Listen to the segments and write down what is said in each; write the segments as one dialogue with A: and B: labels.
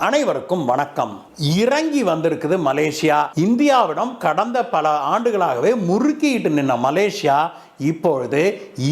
A: அனைவருக்கும் வணக்கம். இறங்கி வந்திருக்குது மலேசியா. இந்தியாவிடம் கடந்த பல ஆண்டுகளாகவே முறுக்கிட்டு நின்ன மலேசியா இப்பொழுது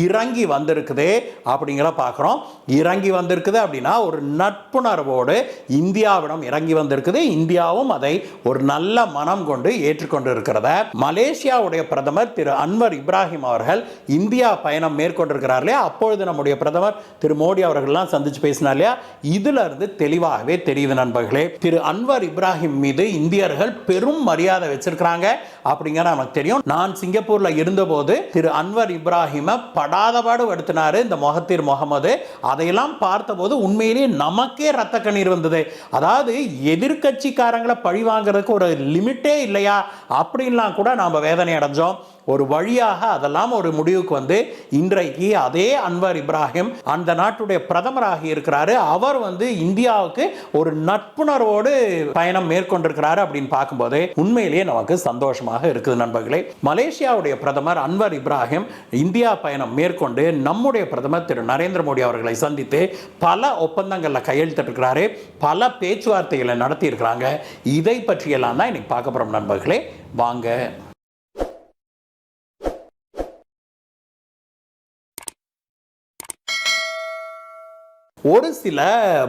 A: இறங்கி வந்திருக்குது அப்படிங்கிற பார்க்குறோம். இறங்கி வந்திருக்குது அப்படின்னா ஒரு நட்புணர்வோடு இந்தியாவிடம் இறங்கி வந்திருக்குது. இந்தியாவும் அதை ஒரு நல்ல மனம் கொண்டு ஏற்றுக்கொண்டு இருக்கிறத மலேசியாவுடைய பிரதமர் திரு அன்வர் இப்ராஹிம் அவர்கள் இந்தியா பயணம் மேற்கொண்டிருக்கிறார் இல்லையா. அப்பொழுது நம்முடைய பிரதமர் திரு மோடி அவர்கள்லாம் சந்திச்சு பேசினார் இல்லையா. இதுல இருந்து தெளிவாகவே தெரியுது நண்பர்களே, திரு அன்வர் இப்ராஹிம் மீது இந்தியர்கள் பெரும் மரியாதை வச்சிருக்கிறாங்க அப்படிங்கிற நமக்கு தெரியும். நான் சிங்கப்பூர்ல இருந்தபோது திரு அன்வர் இப்ராஹிம படாதபாடு படுத்தினாரு இந்த மொஹத்திர் முகமது. அதையெல்லாம் பார்த்தபோது உண்மையிலேயே நமக்கே ரத்த கண்ணீர் வந்தது. அதாவது எதிர்கட்சிக்காரங்களை பழி வாங்குறதுக்கு ஒரு லிமிட்டே இல்லையா அப்படின்லாம் கூட நாம வேதனை அடைஞ்சோம். ஒரு வழியாக அதெல்லாம் ஒரு முடிவுக்கு வந்து இன்றைக்கு அதே அன்வர் இப்ராஹிம் அந்த நாட்டுடைய பிரதமராக இருக்கிறாரு. அவர் வந்து இந்தியாவுக்கு ஒரு நட்புணர்வோடு பயணம் மேற்கொண்டிருக்கிறாரு அப்படின்னு பார்க்கும்போது உண்மையிலேயே நமக்கு சந்தோஷமாக இருக்குது நண்பர்களே. மலேசியாவுடைய பிரதமர் அன்வர் இப்ராஹிம் இந்தியா பயணம் மேற்கொண்டு நம்முடைய பிரதமர் திரு நரேந்திர மோடி அவர்களை சந்தித்து பல ஒப்பந்தங்களில் கையெழுத்திட்டிருக்கிறாரு, பல பேச்சுவார்த்தைகளை நடத்தி இருக்கிறாங்க. இதை பற்றியெல்லாம் தான் இன்னைக்கு பார்க்க போறோம் நண்பர்களே. வாங்க. ஒரு சில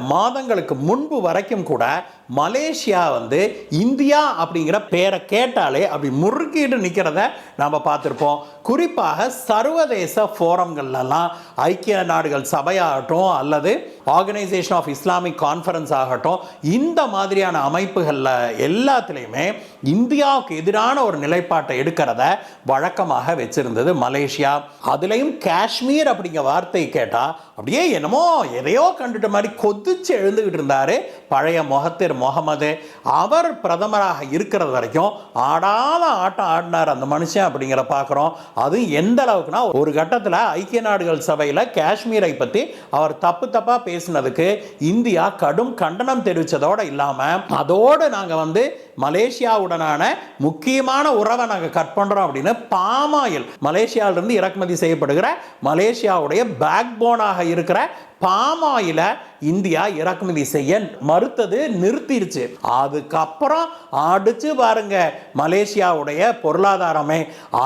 A: மாதங்களுக்கு முன்பு வரைக்கும் கூட மலேசியா வந்து இந்தியா அப்படிங்கிற பேரை கேட்டாலே அப்படி முறுக்கிட்டு நிற்கிறத நாம் பார்த்துருப்போம். குறிப்பாக சர்வதேச ஃபோரம்கள்லாம் ஐக்கிய நாடுகள் சபையாகட்டும் அல்லது ஆர்கனைசேஷன் ஆஃப் இஸ்லாமிக் கான்ஃபரன்ஸ் ஆகட்டும், இந்த மாதிரியான அமைப்புகளில் எல்லாத்துலேயுமே இந்தியாவுக்கு எதிரான ஒரு நிலைப்பாட்டை எடுக்கிறத வழக்கமாக வச்சிருந்தது மலேசியா. அதுலேயும் காஷ்மீர் அப்படிங்கிற வார்த்தை கேட்டால் அப்படியே என்னமோ எதையோ கண்டுட்ட மாதிரி கொதிச்சு எழுந்துகிட்டு இருந்தாரு பழைய மொஹத்திர் முகமது. அவர் பிரதமராக இருக்கிறது வரைக்கும் ஆடாத ஆட்டம் ஆடினார் அந்த மனுஷன் அப்படிங்கிற பார்க்குறோம். அது எந்த அளவுக்குனா ஒரு கட்டத்தில் ஐக்கிய நாடுகள் சபையில் காஷ்மீரை பற்றி அவர் தப்பா பேசினதுக்கு இந்தியா கடும் கண்டனம் தெரிவித்ததோடு இல்லாமல் அதோடு நாங்கள் வந்து மலேசியாவுடனான முக்கியமான உறவை நாங்கள் கட் பண்ணுறோம் அப்படின்னு பாமாயில் மலேசியாவிலிருந்து இறக்குமதி செய்யப்படுகிற மலேசியாவுடைய பேக் போனாக இருக்கிற பாமாயில இந்தியா இறக்குமதி செய்ய மறுத்தது நிறுத்திடுச்சு. அதுக்கப்புறம் அடிச்சு பாருங்க மலேசியாவுடைய பொருளாதாரமே.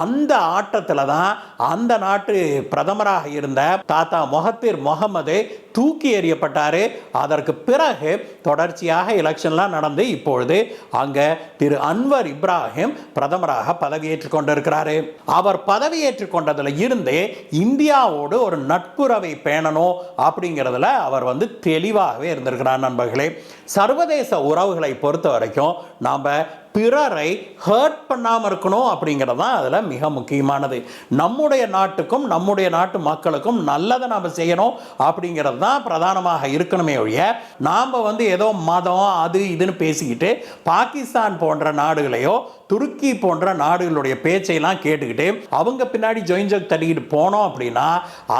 A: அந்த ஆட்டத்தில் தான் அந்த நாட்டு பிரதமராக இருந்த தாத்தா மொஹத்திர் முகமது தூக்கி எறியப்பட்டாரு. அதற்கு பிறகு தொடர்ச்சியாக எலெக்ஷன்லாம் நடந்து இப்பொழுது அங்க திரு அன்வர் இப்ராஹிம் பிரதமராக பதவியேற்றுக் கொண்டிருக்கிறாரு. அவர் பதவியேற்றுக் கொண்டதுல இருந்தே இந்தியாவோடு ஒரு நட்புறவை பேணணும் அப்படிங்கிறதுல அவர் வந்து தெளிவாகவே இருந்திருக்கிறார் நண்பர்களே. சர்வதேச உறவுகளை பொறுத்த வரைக்கும் நாம் பிறரை ஹர்ட் பண்ணாமல் இருக்கணும் அப்படிங்கிறது தான் அதில் மிக முக்கியமானது. நம்முடைய நாட்டுக்கும் நம்முடைய நாட்டு மக்களுக்கும் நல்லதை நாம் செய்யணும் அப்படிங்கிறது தான் பிரதானமாக இருக்கணுமே ஒழிய நாம் வந்து ஏதோ மதம் அது இதுன்னு பேசிக்கிட்டு பாகிஸ்தான் போன்ற நாடுகளையோ துருக்கி போன்ற நாடுகளுடைய பேச்சையெல்லாம் கேட்டுக்கிட்டு அவங்க பின்னாடி ஜொயின்ஜக் தட்டிக்கிட்டு போனோம் அப்படின்னா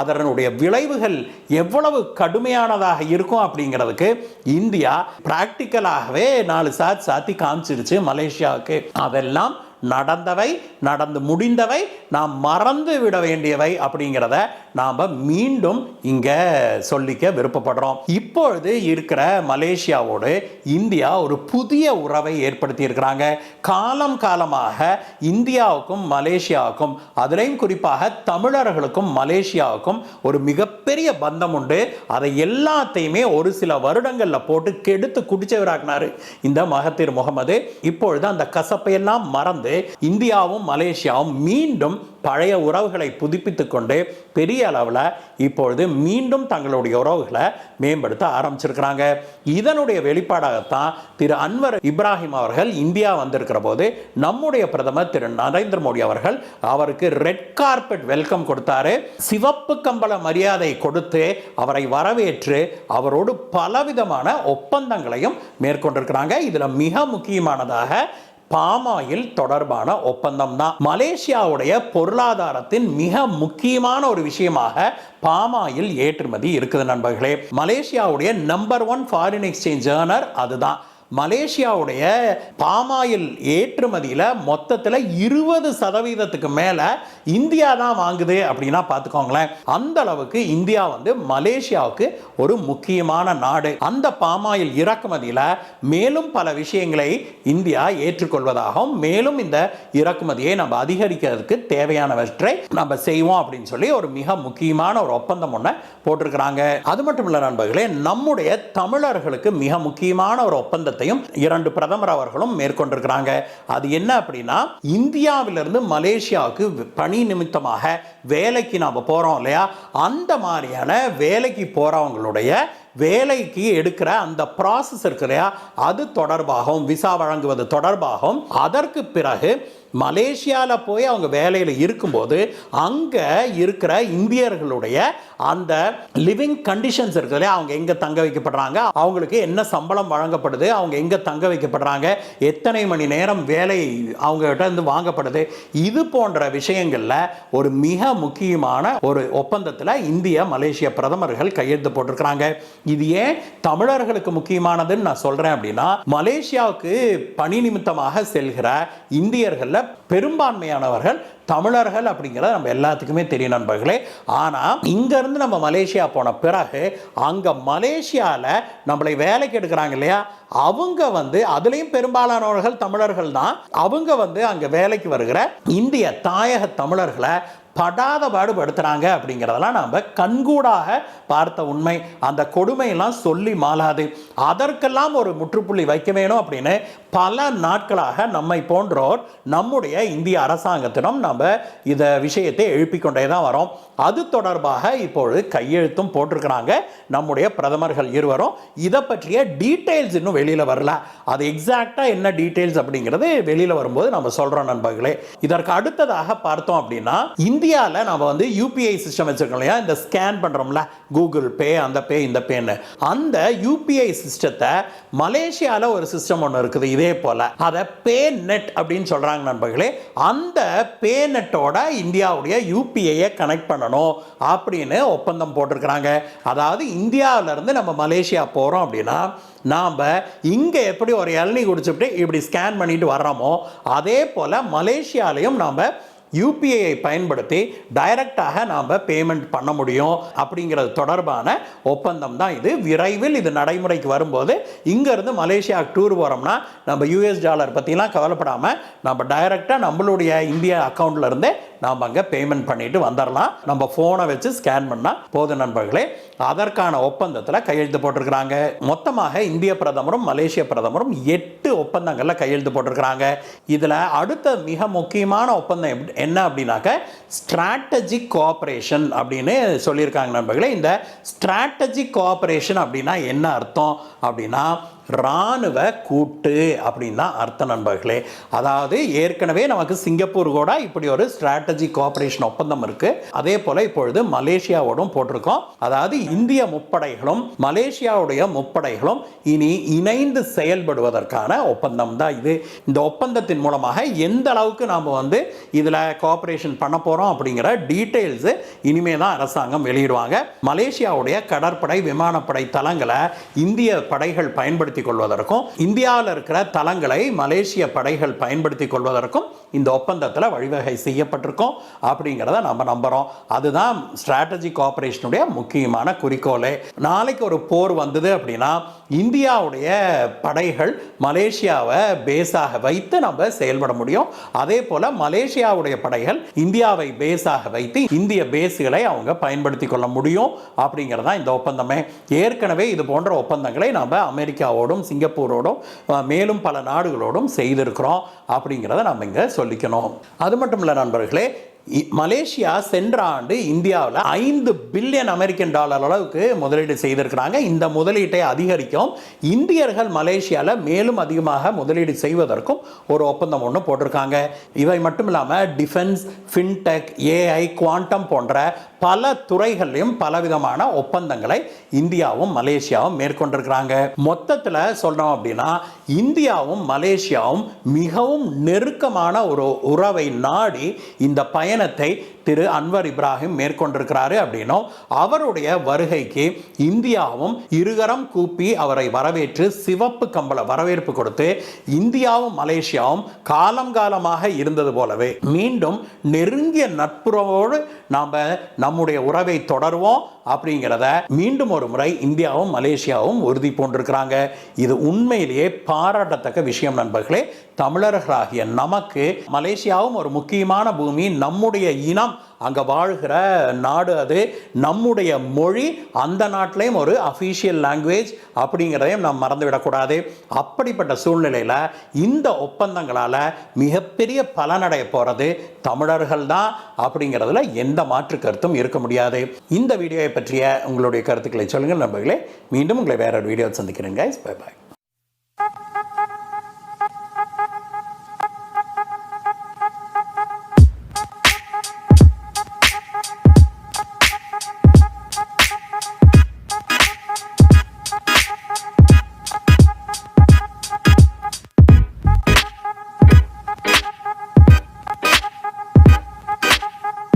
A: அதனுடைய விளைவுகள் எவ்வளவு கடுமையானதாக இருக்கும் அப்படிங்கிறதுக்கு இந்தியா பிராக்டிக்கலாகவே 4 சாத்தி காமிச்சிருச்சு மலேசியாவுக்கு. அதெல்லாம் நடந்தவை, நடந்து முடிந்தவை, நாம் மறந்து விட வேண்டியவை அப்படிங்கிறத நாம் மீண்டும் இங்கே சொல்லிக்க விருப்பப்படுறோம். இப்பொழுது இருக்கிற மலேசியாவோடு இந்தியா ஒரு புதிய உறவை ஏற்படுத்தி இருக்கிறாங்க. காலமாக இந்தியாவுக்கும் மலேசியாவுக்கும் அதிலையும் குறிப்பாக தமிழர்களுக்கும் மலேசியாவுக்கும் ஒரு மிகப்பெரிய பந்தம் உண்டு. அதை எல்லாத்தையுமே ஒரு சில வருடங்களில் போட்டு கெடுத்து குடிச்சவராகினார் இந்த மொஹத்திர் முகமது. இப்பொழுது அந்த கசப்பையெல்லாம் மறந்து இந்தியாவும் மலேசியாவும் மீண்டும் பழைய உறவுகளை புதுப்பித்துக் கொண்டு பெரிய அளவில் இப்பொழுது மீண்டும் தங்களுடைய உறவுகளை மேம்படுத்த ஆரம்பிச்சிருக்கிறாங்க. இதனுடைய வெளிப்பாடாகத்தான் திரு அன்வர் இப்ராஹிம் அவர்கள் இந்தியா வந்திருக்கிற போது நம்முடைய பிரதமர் திரு நரேந்திர மோடி அவர்கள் அவருக்கு ரெட் கார்பெட் வெல்கம் கொடுத்தாரு. சிவப்பு கம்பள மரியாதை கொடுத்து அவரை வரவேற்று அவரோடு பலவிதமான ஒப்பந்தங்களையும் மேற்கொண்டிருக்கிறாங்க. இதுல மிக முக்கியமானதாக பாமாயில் தொடர்பான ஒப்பந்தம் தான். மலேசியாவுடைய பொருளாதாரத்தின் மிக முக்கியமான ஒரு விஷயமாக பாமாயில் ஏற்றுமதி இருக்குது நண்பர்களே. மலேசியாவுடைய நம்பர் 1 ஃபாரின் எக்ஸ்சேஞ்ச் ஏர்னர் அதுதான். மலேசியாவுடைய பாமாயில் ஏற்றுமதியில் மொத்தத்தில் 20% மேலே இந்தியா தான் வாங்குது அப்படின்னா பார்த்துக்கோங்களேன். அந்த அளவுக்கு இந்தியா வந்து மலேசியாவுக்கு ஒரு முக்கியமான நாடு. அந்த பாமாயில் இறக்குமதியில் மேலும் பல விஷயங்களை இந்தியா ஏற்றுக்கொள்வதாகவும் மேலும் இந்த இறக்குமதியை நம்ம அதிகரிக்கிறதுக்கு தேவையானவற்றை நம்ம செய்வோம் அப்படின்னு சொல்லி ஒரு மிக முக்கியமான ஒரு ஒப்பந்தம் ஒன்று போட்டிருக்கிறாங்க. அது மட்டும் இல்லை நண்பர்களே, நம்முடைய தமிழர்களுக்கு மிக முக்கியமான ஒரு ஒப்பந்தத்தையும் 2 பிரதமர் அவர்களும் மேற்கொண்டிருக்கிறாங்க. அது என்ன அப்படின்னா, இந்தியாவிலிருந்து மலேசியாவுக்கு பணி நிமித்தமாக வேலைக்கு நாம போறோம் இல்லையா, அந்த மாதிரியான வேலைக்கு போறவங்களுடைய வேலைக்கு எடுக்கிற அந்த ப்ராசஸ் இருக்கு இல்லையா, அது தொடர்பாகவும் விசா வழங்குவது தொடர்பாகவும் அதற்கு பிறகு மலேசியாவில் போய் அவங்க வேலையில் இருக்கும்போது அங்கே இருக்கிற இந்தியர்களுடைய அந்த லிவிங் கண்டிஷன்ஸ் இருக்கு இல்லையா, அவங்க எங்கே தங்க வைக்கப்படுறாங்க, அவங்களுக்கு என்ன சம்பளம் வழங்கப்படுது, அவங்க எங்கே தங்க வைக்கப்படுறாங்க, எத்தனை மணி நேரம் வேலை அவங்ககிட்ட இருந்து வாங்கப்படுது, இது போன்ற விஷயங்களில் ஒரு மிக முக்கியமான ஒரு ஒப்பந்தத்தில் இந்திய மலேசிய பிரதமர்கள் கையெழுத்து போட்டிருக்கிறாங்க. இது ஏன் தமிழர்களுக்கு முக்கியமானதுன்னு நான் சொல்கிறேன் அப்படின்னா, மலேசியாவுக்கு பணி நிமித்தமாக செல்கிற இந்தியர்கள் பெரும்பான்மையானவர்கள் தமிழர்கள் அப்படிங்கிறது நம்ம எல்லாத்துக்குமே தெரியும் நண்பர்களே. ஆனால் இங்கேருந்து நம்ம மலேசியா போன பிறகு அங்கே மலேசியாவில் நம்மளை வேலைக்கு எடுக்கிறாங்க இல்லையா, அவங்க வந்து அதுலேயும் பெரும்பாலானவர்கள் தமிழர்கள் தான். அவங்க வந்து அங்கே வேலைக்கு வருகிற இந்திய தாயக தமிழர்களை படாத பாடுபடுத்துறாங்க அப்படிங்கிறதெல்லாம் நம்ம கண்கூடாக பார்த்த உண்மை. அந்த கொடுமையெல்லாம் சொல்லி மாளாது. அதற்கெல்லாம் ஒரு முற்றுப்புள்ளி வைக்க வேணும் அப்படின்னு பல நாட்களாக நம்மை போன்றோர் நம்முடைய இந்திய அரசாங்கத்திடம் நம்ம இந்த விஷயத்தை எழுப்பிக்கொண்டே தான் வரோம். அது தொடர்பாக இப்பொழுது கையெழுத்தும் போட்டிருக்கிறாங்க நம்முடைய பிரதமர்கள் இருவரும். இதை பற்றிய டீட்டெயில்ஸ் இன்னும் வெளியில் வரல. அது எக்ஸாக்டாக என்ன டீட்டெயில்ஸ் அப்படிங்கிறது வெளியில் வரும்போது நம்ம சொல்கிறோம் நண்பர்களே. இதற்கு அடுத்ததாக பார்த்தோம் அப்படின்னா, இந்தியாவில் நம்ம வந்து யூபிஐ சிஸ்டம் வச்சிருக்கோம் இல்லையா, இந்த ஸ்கேன் பண்ணுறோம்ல, கூகுள் பே, அந்த பே, இந்த பேன்னு, அந்த யூபிஐ சிஸ்டத்தை மலேசியாவில் ஒரு சிஸ்டம் ஒன்று இருக்குது இதே போல், அதை பே நெட் அப்படின்னு சொல்கிறாங்க நண்பர்களே. அந்த பே நெட்டோட இந்தியாவுடைய யூபிஐயை கனெக்ட் பண்ணணும் அப்படின்னு ஒப்பந்தம் போட்டிருக்கிறாங்க. அதாவது இந்தியாவிலிருந்து நம்ம மலேசியா போகிறோம் அப்படின்னா, நாம் இங்கே எப்படி ஒரு இளநீ குடிச்சுட்டு இப்படி ஸ்கேன் பண்ணிட்டு வர்றோமோ அதே போல் மலேசியாலையும் நாம் யூபிஐயை பயன்படுத்தி டைரக்டாக நாம் பேமெண்ட் பண்ண முடியும் அப்படிங்கிறது தொடர்பான ஒப்பந்தம் தான் இது. விரைவில் இது நடைமுறைக்கு வரும்போது இங்கேருந்து மலேசியா டூர் போகிறோம்னா நம்ம US டாலர் பற்றிலாம் கவலைப்படாமல் நம்ம டைரெக்டாக நம்மளுடைய இந்திய அக்கௌண்ட்டில் இருந்தே நாம் அங்கே பேமெண்ட் பண்ணிட்டு வந்துடலாம். நம்ம ஃபோனை வச்சு ஸ்கேன் பண்ணால் போதும் நண்பர்களே. அதற்கான ஒப்பந்தத்தில் கையெழுத்து போட்டிருக்கிறாங்க. மொத்தமாக இந்திய பிரதமரும் மலேசிய பிரதமரும் 8 ஒப்பந்தங்களில் கையெழுத்து போட்டிருக்கிறாங்க. இதில் அடுத்த மிக முக்கியமான ஒப்பந்தம் என்ன அப்படின்னாக்க ஸ்ட்ராட்டஜிக் கோஆபரேஷன் அப்படின்னு சொல்லியிருக்காங்க நண்பர்களே. இந்த ஸ்ட்ராட்டஜிக் கோஆபரேஷன் அப்படின்னா என்ன அர்த்தம் அப்படின்னா, இராணுவ கூட்டு அப்படின்னு தான் அர்த்தம் நண்பர்களே. அதாவது ஏற்கனவே நமக்கு சிங்கப்பூர் கூட இப்படி ஒரு ஸ்ட்ராட்டஜிக் கோஆபரேஷன் ஒப்பந்தம் இருக்கு. அதே போல இப்பொழுது மலேசியாவோடும் போட்டிருக்கோம். அதாவது இந்திய முப்படைகளும் மலேசியாவுடைய முப்படைகளும் இனி இணைந்து செயல்படுவதற்கான ஒப்பந்தம் தான் இது. இந்த ஒப்பந்தத்தின் மூலமாக எந்த அளவுக்கு நாம் வந்து இதில் கோஆபரேஷன் பண்ண போகிறோம் அப்படிங்கிற டீட்டெயில்ஸ் இனிமே தான் அரசாங்கம் வெளியிடுவாங்க. மலேசியாவுடைய கடற்படை விமானப்படை தளங்களை இந்திய படைகள் பயன்படுத்தி கொள்வதற்கும் இந்தியாவில் இருக்கிற தளங்களை மலேசிய படைகள் பயன்படுத்திக் கொள்வதற்கும் இந்த ஒப்பந்தத்தில் வழிவகை செய்யப்பட்டிருக்கும் அப்படிங்கிறத நம்ம நம்புறோம். அதுதான் ஸ்ட்ராட்டஜிக் கோஆபரேஷனுடைய முக்கியமான குறிக்கோளே. நாளைக்கு ஒரு போர் வந்தது அப்படின்னா இந்தியாவுடைய படைகள் மலேசியாவை பேஸாக வைத்து நம்ம செயல்பட முடியும். அதே போல மலேசியாவுடைய படைகள் இந்தியாவை பேஸாக வைத்து இந்திய பேஸுகளை அவங்க பயன்படுத்தி கொள்ள முடியும் அப்படிங்கிறதா இந்த ஒப்பந்தமே. ஏற்கனவே இது போன்ற ஒப்பந்தங்களை நம்ம அமெரிக்காவோடும் சிங்கப்பூரோடும் மேலும் பல நாடுகளோடும் செய்திருக்கிறோம் அப்படிங்கிறத நம்ம இங்கே சொல்லிக்கணும். அது மட்டும் இல்லை நண்பர்களே, மலேசியா சென்ற ஆண்டு இந்தியாவில் 5 பில்லியன் அமெரிக்கன் டாலர் அளவுக்கு முதலீடு செய்திருக்கிறாங்க. இந்த முதலீட்டை அதிகரிக்கும் இந்தியர்கள் மலேசியாவில் மேலும் அதிகமாக முதலீடு செய்வதற்கும் ஒரு ஒப்பந்தம் ஒன்று போட்டிருக்காங்க. இவை மட்டும் இல்லாமல் டிஃபென்ஸ், ஃபின்டெக், AI, குவாண்டம் போன்ற பல துறைகளிலும் பலவிதமான ஒப்பந்தங்களை இந்தியாவும் மலேசியாவும் மேற்கொண்டிருக்கிறாங்க. மொத்தத்தில் சொல்றோம் அப்படின்னா இந்தியாவும் மலேசியாவும் மிகவும் நெருக்கமான ஒரு உறவை நாடி இந்த பயணத்தை திரு அன்வர் இப்ராஹிம் மேற்கொண்டிருக்கிறாரு அப்படின்னும், அவருடைய வருகைக்கு இந்தியாவும் இருகரம் கூப்பி அவரை வரவேற்று சிவப்பு கம்பள வரவேற்பு கொடுத்து இந்தியாவும் மலேசியாவும் காலம் காலமாக இருந்தது போலவே மீண்டும் நெருங்கிய நட்புறவோடு நாம் நம்முடைய உறவை தொடர்வோம் அப்படிங்கிறத மீண்டும் ஒரு முறை இந்தியாவும் மலேசியாவும் உறுதி பூண்டிருக்கிறாங்க. இது உண்மையிலேயே பாராட்டத்தக்க விஷயம் நண்பர்களே. தமிழர்களாகிய நமக்கு மலேசியாவும் ஒரு முக்கியமான பூமி, நம்முடைய இனம் அங்கே வாழ்கிற நாடு, அது நம்முடைய மொழி அந்த நாட்டிலையும் ஒரு அஃபீஷியல் லாங்குவேஜ் அப்படிங்கிறதையும் நாம் மறந்துவிடக்கூடாது. அப்படிப்பட்ட சூழ்நிலையில் இந்த ஒப்பந்தங்களால் மிகப்பெரிய பலனடைய போகிறது தமிழர்கள் தான் அப்படிங்கிறதுல எந்த மாற்று கருத்தும் இருக்க முடியாது. இந்த வீடியோவை பற்றிய உங்களுடைய கருத்துக்களை சொல்லுங்கள் நண்பர்களே. மீண்டும் உங்களை வேற ஒரு வீடியோ சந்திக்கிறேன். Guys, bye bye.